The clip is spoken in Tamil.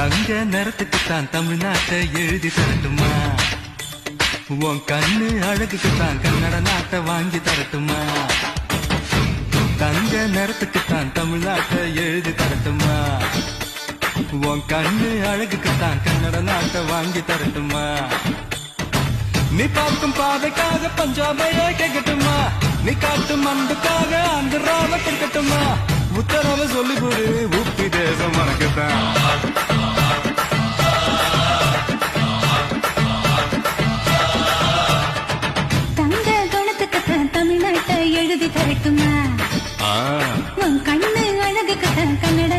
தங்க நிறத்துக்குத்தான் தமிழ்நாட்டை எழுதி தரட்டுமா? உன் கண்ணு அழகுக்குத்தான் கன்னட நாட்டை வாங்கி தரட்டுமா? தங்க நிறத்துக்குத்தான் தமிழ்நாட்டை எழுதி தரட்டுமா? உன் கண்ணு அழகுக்குத்தான் கன்னட நாட்டை வாங்கி தரட்டுமா? நீ பார்க்கும் பாதைக்காக பஞ்சாபையே கேட்கட்டுமா? நீ காட்டும் அன்புக்காக ஆந்திராவை கொடுக்கட்டுமா? உத்தரவை சொல்லிவிடு, உப்பி தேசம் உனக்குத்தான். தங்க குணத்துக்குத்தான் தமிழ்நாட்டை எழுதி தரட்டுமா? உன் கண்ணு அழகுக்குத்தான் கன்னட